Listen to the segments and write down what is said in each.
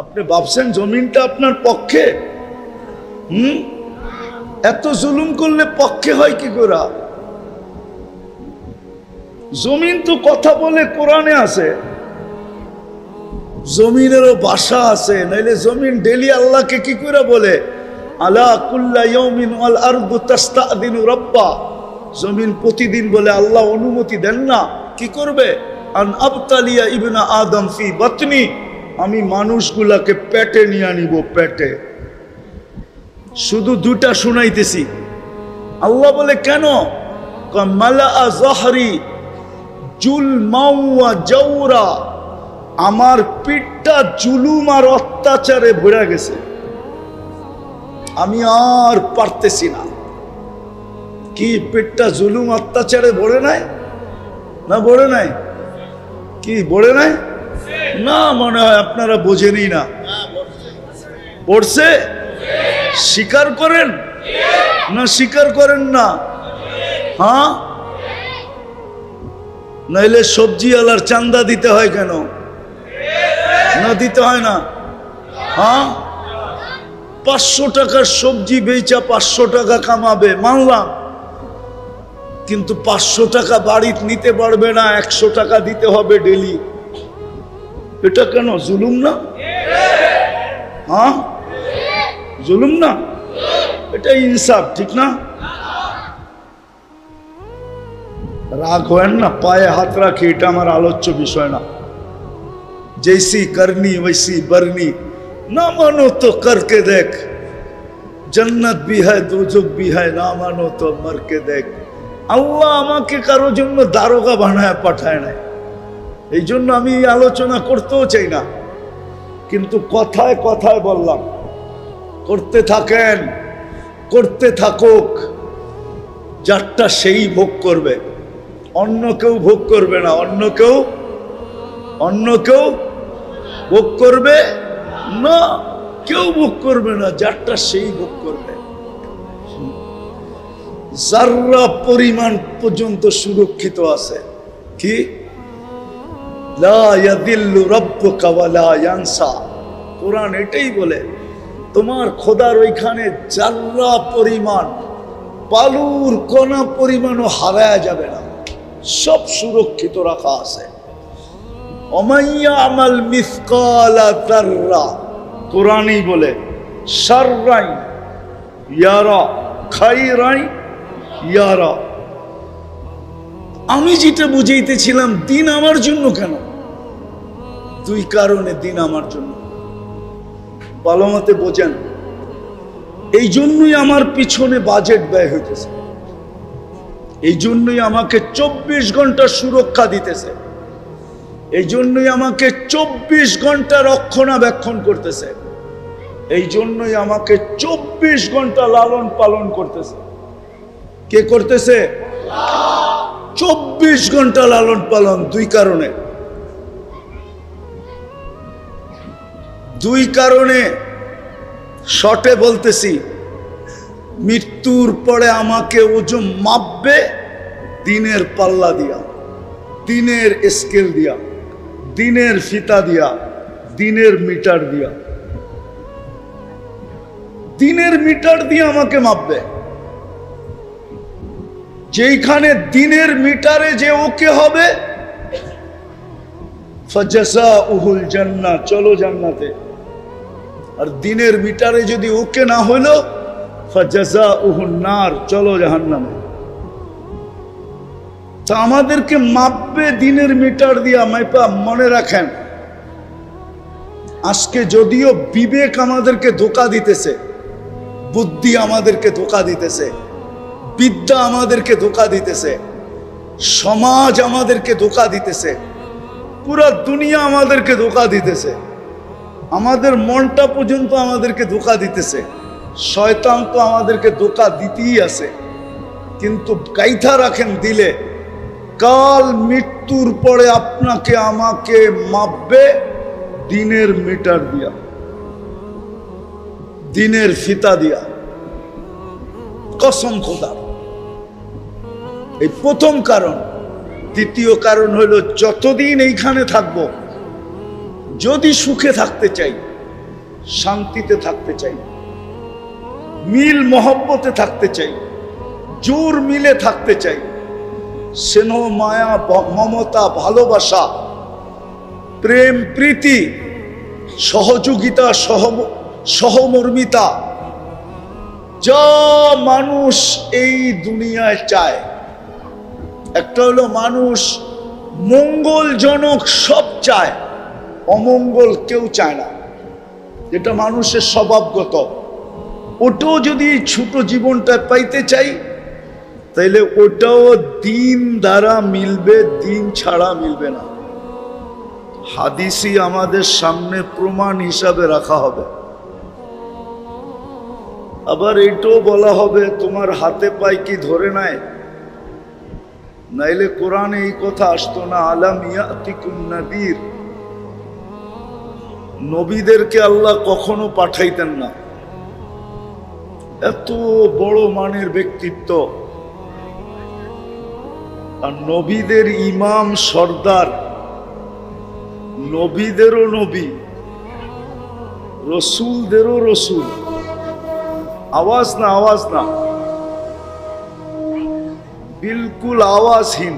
আপনি ভাবছেন জমিনটা আপনার পক্ষে? এত জুলুম করলে পক্ষে হয় কি করে? জমিন তো কথা বলে, কোরআনে আছে, জমিনেরও ভাষা আছে, নাইলে জমিন ডেলি আল্লাহকে কি করে বলে? আলা কুল্লা ইয়াউমিন ওয়াল আরদু তাস্তাদিনু রাব্বা। জমিন প্রতিদিন বলে আল্লাহ অনুমতি দেন না, কি করবে? আন আবতালিয়া ইবনা আদম ফি বাতনি, আমি মানুষগুলাকে পেটে নিয়ে নিব, পেটে। শুধু দুটা শুনাইতেছি। আল্লাহ বলে কেন? মালা জহরি জুলমাও ওয়া জাওরা, আমার পিঠটা জুলুম আর অত্যাচারে ভরে গেছে, আমি আর পারতেছি না। কি পিঠটা জুলুম অত্যাচারে ভরে নাই? না ভরে নাই? কি ভরে নাই? না, মনে হয় আপনারা বোঝেনই না। পড়ছে? স্বীকার করেন না স্বীকার করেন না? হ্যাঁ, নাইলে সবজি আলার চান্দা দিতে হয় কেন? না দিতে হয় না? হ্যাঁ, 500 টাকার সবজি বেচা 500 টাকা কামাবে, মানলাম, কিন্তু 500 টাকা বাড়িতে নিতে পারবে না, 100 টাকা দিতে হবে ডেলি। এটা কেন? জুলুম না? হ্যাঁ, জুলুম না? এটা ইনসাফ, ঠিক না? রাগ হয় না, পায়ে হাত রাখি, এটা আমার আলোচ্য বিষয় না। जैसी करनी वैसी बरनी, ना मानो तो करके देख, जन्नत भी है दोजख भी है, ना मानो तो मर के देख। আল্লাহ আমাকে কারো জন্য দারোগা বানায় পাঠায় নাই, এই জন্য আমি আলোচনা করতেও চাই না, কিন্তু কথায় কথায় বললাম করতে থাকেন, করতে থাকুক। যারটা সেই ভোগ করবে, অন্য কেউ ভোগ করবে না। অন্য কেউ ভোগ করবে না, কেউ ভোগ করবে না, যারটা সেই ভোগ করবে। যাররা পরিমাণ পর্যন্ত সুরক্ষিত আছে। কি? লা ইয়াদিল্লু রাব্বুকা ওয়া লা ইয়ানসা। কোরআন এটাই বলে, তোমার খোদার ওইখানে যাররা পরিমাণ, বালুর কণা পরিমাণও হারায়া যাবে না, সব সুরক্ষিত রাখা আছে। ওমাইয়া আমাল মিসকালা যাররা, কোরআনই বলে, শাররাই ইয়ারা খাইরাই ইয়ারা। আমি যেটা বুঝাইতেছিলাম, দিন আমার জন্য কেন? দুই কারণে দিন আমার জন্য, ভালো মতে বোঝেন। এই জন্যই আমার পিছনে বাজেট ব্যয় হইতেছে, এই জন্যই আমাকে 24 ঘন্টা সুরক্ষা দিতেছে, এই জন্যই আমাকে 24 ঘন্টা রক্ষণাবেক্ষণ করতেছে, এই জন্যই আমাকে 24 ঘন্টা লালন পালন করতেছে। কে করতেছে? 24 ঘন্টা লালন পালন। দুই কারণে শর্টে বলতেছি। মৃত্যুর পরে আমাকে ওজন মাপবে দিনের পাল্লা দিয়া, দিনের স্কেল দিয়া, দিনের ফিতা দিয়া, দিনের মিটার দিয়া, দিনের মিটার দিয়ে আমাকে মাপবে। যেইখানে দিনের মিটারে যে ওকে হবে, ফাজাসাউহুল জান্নাহ, চলো জান্নাতে। আর দিনের মিটারে যদি ওকে না হইলো, ফাজাসাউহুন নার, চলো জাহান্নামে। তা আমাদেরকে মাপবে দিনের মিটার দিয়া, মাইপা। মনে রাখেন, আজকে যদিও বিবেক আমাদেরকে ধোঁকা দিতেছে, বুদ্ধি আমাদেরকে ধোঁকা দিতেছে, বিদ্যা আমাদেরকে ধোঁকা দিতেছে, সমাজ আমাদেরকে ধোঁকা দিতেছে, পুরা দুনিয়া আমাদেরকে ধোঁকা দিতেছে, আমাদের মনটা পর্যন্ত আমাদেরকে ধোঁকা দিতেছে, শয়তান তো আমাদেরকে ধোঁকা দিতেই আছে। কিন্তু গাইথা রাখেন দিলে, কাল মৃত্যুর পরে আপনাকে আমাকে মাপবে দিনের মিটার দিয়া, দিনের ফিতা দিয়া, কসম খোদা। এই প্রথম কারণ। দ্বিতীয় কারণ হলো, যতদিন এইখানে থাকবো, যদি সুখে থাকতে চাই, শান্তিতে থাকতে চাই, মিল মহব্বতে থাকতে চাই, জোর মিলে থাকতে চাই, স্নেহ মায়া মমতা ভালোবাসা প্রেম প্রীতি সহযোগিতা সহমর্মিতা যা মানুষ এই দুনিয়ায় চায়। একটা হলো মানুষ মঙ্গলজনক সব চায়, অমঙ্গল কেউ চায় না, যেটা মানুষের স্বভাবগত। ওটাও যদি ছোট জীবনটা পাইতে চাই তাইলে ওটাও দিন দ্বারা মিলবে, দিন ছাড়া মিলবে না। হাদিসই আমাদের সামনে প্রমাণ হিসাবে রাখা হবে। আবার এটাও বলা হবে তোমার হাতে পায়ে কি ধরে নাই, নাইলে কোরআনে এই কথা আসতো না। আলাম ইয়াতিকুম নাদির, নবীদেরকে আল্লাহ কখনো পাঠাইতেন না। এত বড় মানের ব্যক্তিত্ব, আর নবীদের ইমাম সর্দার, নবীদেরও নবী, রসুলদেরও রসুল। আওয়াজ না, আওয়াজ না, বিলকুল আওয়াজহীন,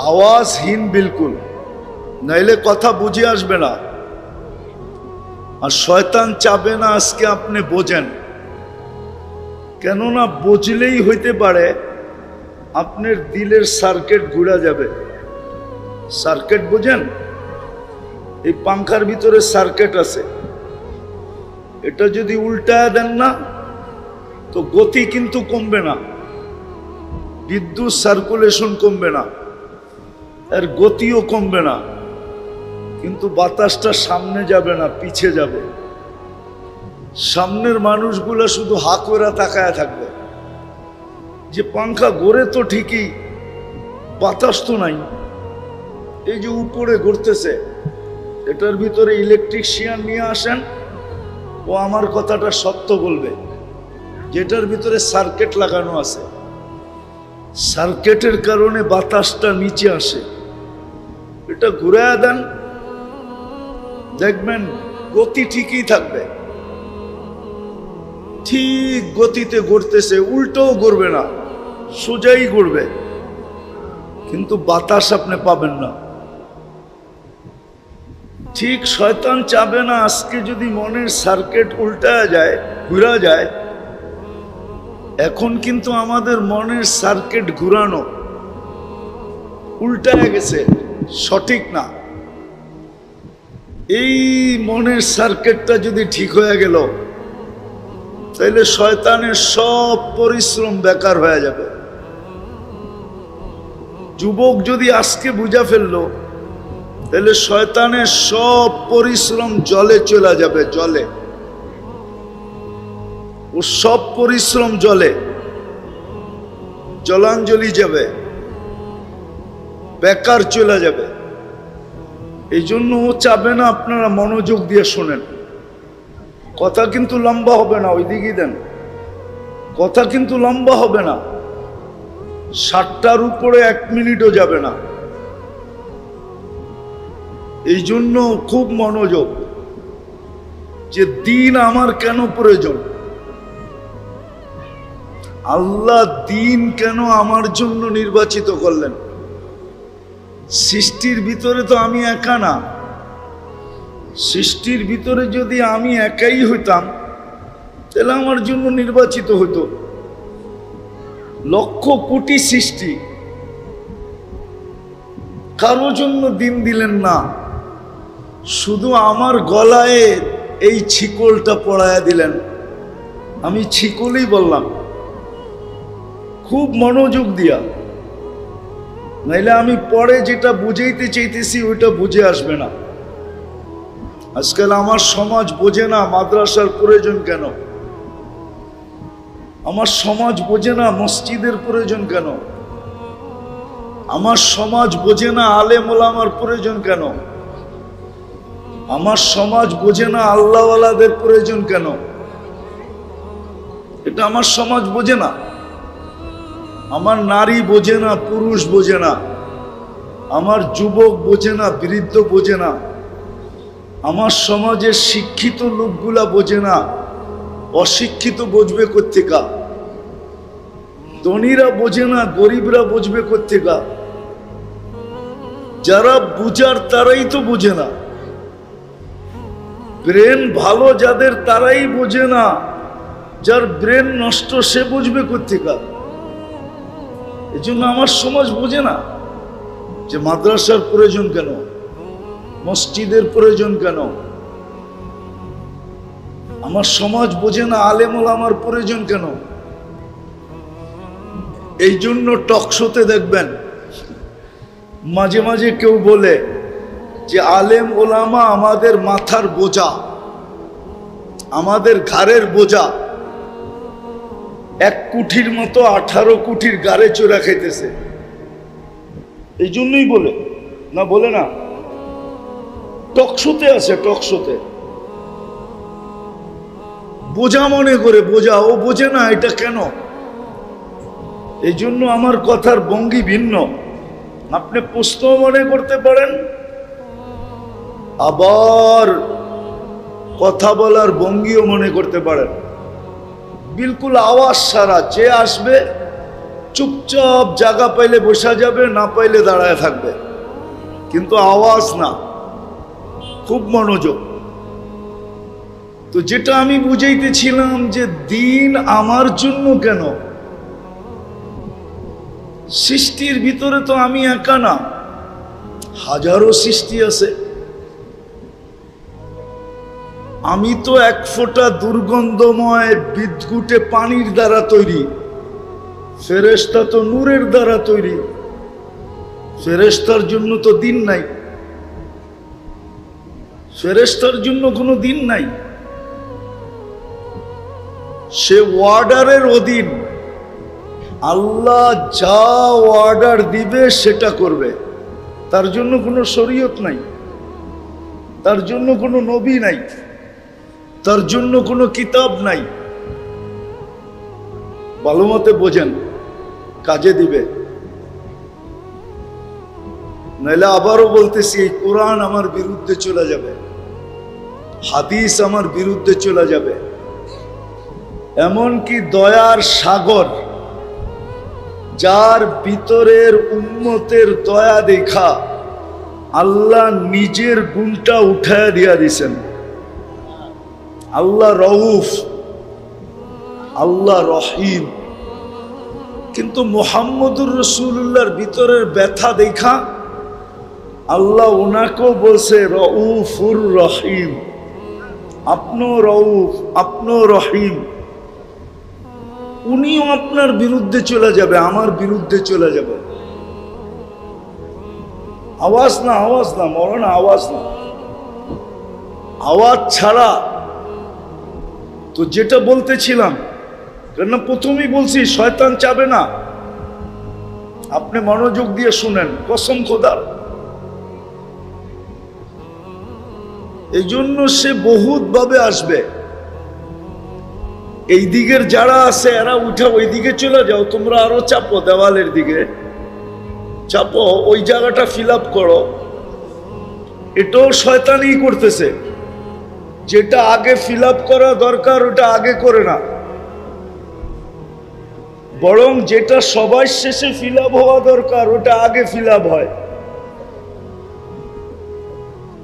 আওয়াজহীন বিলকুল, নাইলে কথা বুঝে আসবে না। আর শয়তান চাবে না আজকে আপনি বোঝেন, কেননা বুঝলেই হইতে পারে আপনার দিলের সার্কিট ঘুরে যাবে। সার্কিট বোঝেন? এই পাংখার ভিতরে সার্কিট আছে, এটা যদি উল্টায় দেন না তো গতি কিন্তু কমবে না, বিদ্যুৎ সার্কুলেশন কমবে না, এর গতিও কমবে না, কিন্তু বাতাসটা সামনে যাবে না, পিছে যাবে। সামনের মানুষগুলো শুধু হা করে তাকায় থাকবে যে পাংখা ঘোরে তো ঠিকই, বাতাস তো নাই। এই যে উপরে ঘুরতেছে, এটার ভিতরে ইলেকট্রিশিয়ান নিয়ে আসেন, ও আমার কথাটা সত্য বলবে। যেটার ভিতরে সার্কিট লাগানো আছে, সার্কিটের কারণে বাতাসটা নিচে আসে, এটা ঘুরায় দেন, দেখবেন গতি ঠিকই থাকবে, ঠিক গতিতে ঘুরতেছে, উল্টোও ঘুরবে না, সোজাই ঘুরবে, কিন্তু বাতাস আপনি পাবেন না। ঠিক শয়তান চাবে না আজকে যদি মনের সার্কিট উল্টা যায়, ঘুরা যায়। এখন কিন্তু আমাদের মনের সার্কিট ঘুরানো উল্টা গেছে, সঠিক না। এই মনের সার্কিটটা যদি ঠিক হয়ে গেল তাহলে শয়তানের সব পরিশ্রম বেকার হয়ে যাবে। যুবক যদি আজকে বুঝা ফেললো তাহলে শয়তানের সব পরিশ্রম জলে চলে যাবে, জলে, ও সব পরিশ্রম জলে জলাঞ্জলি যাবে, বেকার চলে যাবে। এই জন্য ও চাবে না আপনারা মনোযোগ দিয়ে শোনেন। কথা কিন্তু লম্বা হবে না, ওই দিকেই দেন, কথা কিন্তু লম্বা হবে না, 60টার উপরে 1 মিনিটও যাবে না। এই জন্য খুব মনোযোগ, যে দিন আমার কেন প্রয়োজন, আল্লাহ দিন কেন আমার জন্য নির্বাচিত করলেন। সৃষ্টির ভিতরে তো আমি একা না, সৃষ্টির ভিতরে যদি আমি একাই হইতাম তাহলে আমার জন্য নির্বাচিত হতো। লক্ষ কোটি সৃষ্টি, কারো জন্য দিন দিলেন না, শুধু আমার গলায় এই ছিকলটা পড়ায়া দিলেন। আমি ছিকলই বললাম খুব মনোযোগ দিয়া, নাইলে আমি পরে যেটা বুঝাইতে চাইতেছি ওইটা বুঝে আসবে না। আজকাল আমার সমাজ বোঝে না মাদ্রাসার প্রয়োজন কেন, আমার সমাজ বোঝে না মসজিদের প্রয়োজন কেন, আমার সমাজ বোঝে না আলেম ওলামার প্রয়োজন কেন, আমার সমাজ বোঝে না আল্লাহওয়ালাদের প্রয়োজন কেন। এটা আমার সমাজ বোঝে না, আমার নারী বোঝে না, পুরুষ বোঝে না, আমার যুবক বোঝে না, বৃদ্ধ বোঝে না, আমার সমাজের শিক্ষিত লোকগুলা বোঝে না, অশিক্ষিত বুঝবে কোত্থেকা? ধনীরা বোঝে না, গরিবরা বুঝবে কোত্থেকা? যারা বুঝার তারাই তো বোঝে না। ব্রেন ভালো যাদের তারাই বোঝে না, যার ব্রেন নষ্ট সে বুঝবে কোত্থেকা? এই জন্য আমার সমাজ বোঝে না যে মাদ্রাসার প্রয়োজন কেন, মসজিদের প্রয়োজন কেন। আমার সমাজ বোঝে না আলেম ওলামার প্রয়োজন কেন। এই জন্য টকশোতে দেখবেন মাঝে মাঝে কেউ বলে যে আলেম ওলামা আমাদের মাথার বোঝা, আমাদের ঘাড়ের বোঝা। 1 কুঠির মতো 18 কুঠির গাড়ে চোরা খাইতেছে, এই জন্যই বলে না, বলে না, টকশোতে আছে, টকশোতে বোঝা মনে করে, বোঝা, ও বোঝে না এটা কেন। এই জন্য আমার কথার ভঙ্গি ভিন্ন। আপনি প্রশ্ন মনে করতে পারেন, আবার কথা বলার ভঙ্গিও মনে করতে পারেন। বিলকুল আওয়াজ সারা, যে আসবে চুপচাপ জায়গা পাইলে বসা যাবে, না পাইলে দাঁড়ায় থাকবে, কিন্তু আওয়াজ না, খুব মনোযোগ। তো যেটা আমি বুঝাইতেছিলাম যে দিন আমার জন্য কেন, সৃষ্টির ভিতরে তো আমি একা না, হাজারো সৃষ্টি আছে। আমি তো 1 ফোঁটা দুর্গন্ধময় বিদ্যুটে পানির দ্বারা তৈরি, ফেরেশতা তো নূরের দ্বারা তৈরি। ফেরেশতার জন্য তো দিন নাই, ফেরেশতার জন্য কোনো দিন নাই। সে ওয়ার্ডারের অধীন, আল্লাহ যা অর্ডার দিবে সেটা করবে। তার জন্য কোনো শরীয়ত নাই, তার জন্য কোনো নবী নাই, তার জন্য কোনো কিতাব নাই। ভালো মতে বোঝেন, কাজে দিবে। নাহলে আবারও বলতেছি, এই কোরআন আমার বিরুদ্ধে চলে যাবে, হাদিস আমার বিরুদ্ধে চলে যাবে। এমনকি দয়ার সাগর, যার ভিতরের উম্মতের দয়া দেখা আল্লাহ নিজের গুণটা উঠায় দিয়া দিছেন। আল্লাহ রউফ, আল্লাহ রহিম। কিন্তু মুহাম্মদুর রাসূলুল্লাহর ভিতরের ব্যথা দেখা আল্লাহ ওনাকেও বলছে রউফুর রহিম। আপনিও রউফ, আপনিও রহিম। উনিও আপনার বিরুদ্ধে চলে যাবে, আমার বিরুদ্ধে চলে যাবে। আওয়াজ না, আওয়াজ না মরনা, আওয়াজ না, আওয়াজ ছাড়া। তো যেটা বলতেছিলাম, কেন প্রথমেই বলছি শয়তান চাবে না। আপনি মনোযোগ দিয়ে শুনেন, কসম খোদার। এই জন্য সে বহুত ভাবে আসবে। এই দিকের যারা আছে এরা উঠে ওই দিকে চলে যাও, তোমরা আরো চাপো, দেওয়ালের দিকে চাপো, ওই জায়গাটা ফিল আপ করো। এটাও শয়তানি করতেছে। যেটা আগে ফিল আপ করা দরকার ওটা আগে করে না, বরং যেটা সবার শেষে ফিল আপ হওয়া দরকার ওটা আগে ফিল আপ হয়।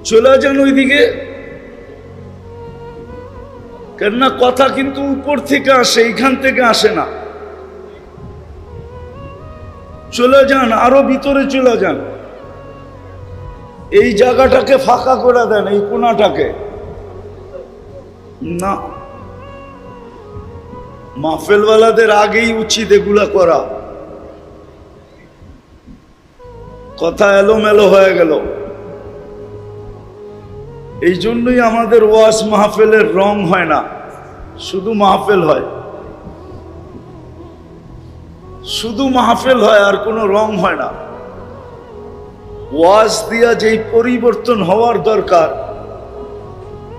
চলে যান ওইদিকে, কেননা কথা কিন্তু উপর থেকে আসে, এইখান থেকে আসে না। চলে যান, আরো ভিতরে চলে যান। এই জায়গাটাকে ফাঁকা করে দেন, এই কোণাটাকে না। মাহফিলওয়ালাদের আগেই উচিত এগুলা করা। কথা এলোমেলো হয়ে গেল। এই জন্যই আমাদের ওয়াজ মাহফিলের রং হয় না, শুধু মাহফিল হয়, শুধু মাহফিল হয়, আর কোনো রং হয় না। ওয়াজ দিয়া যেই পরিবর্তন হওয়ার দরকার,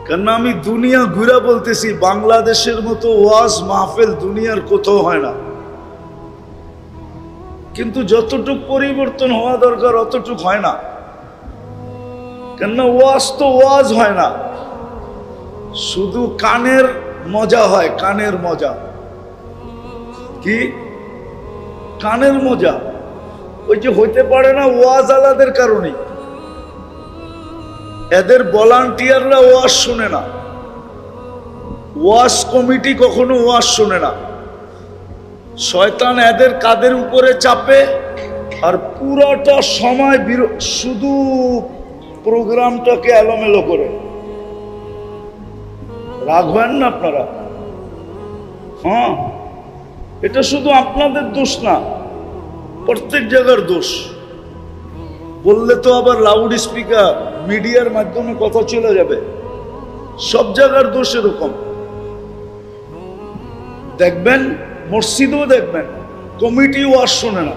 কেননা আমি দুনিয়া ঘুরা বলতেছি, বাংলাদেশের মতো ওয়াজ মাহফিল দুনিয়ার কোথাও হয় না। কিন্তু যতটুক পরিবর্তন হওয়া দরকার অতটুক হয় না। কেননা ওয়াজ তো ওয়াজ হয় না, শুধু কানের মজা হয়, কানের মজা। কি কানের মজা? ওই যে হইতে পারে না ওয়াজ আলাদের কারণে। এদের ভলান্টিয়াররা ওয়াজ শুনে না, ওয়াজ কমিটি কখনো ওয়াজ শুনে না। শয়তান এদের কাদের উপরে চাপে, আর পুরোটা সময় শুধু প্রোগ্রামটাকে এলোমেলো করে। রাগ হয় না আপনারা? হ্যাঁ, এটা শুধু আপনাদের দোষ না, প্রত্যেক জায়গার দোষ। বললে তো আবার লাউড স্পিকার মিডিয়ার মাধ্যমে কথা চলে যাবে। সব জায়গার দোষ এরকম। দেখবেন মসজিদেও দেখবেন কমিটি ওয়াজ শোনে না।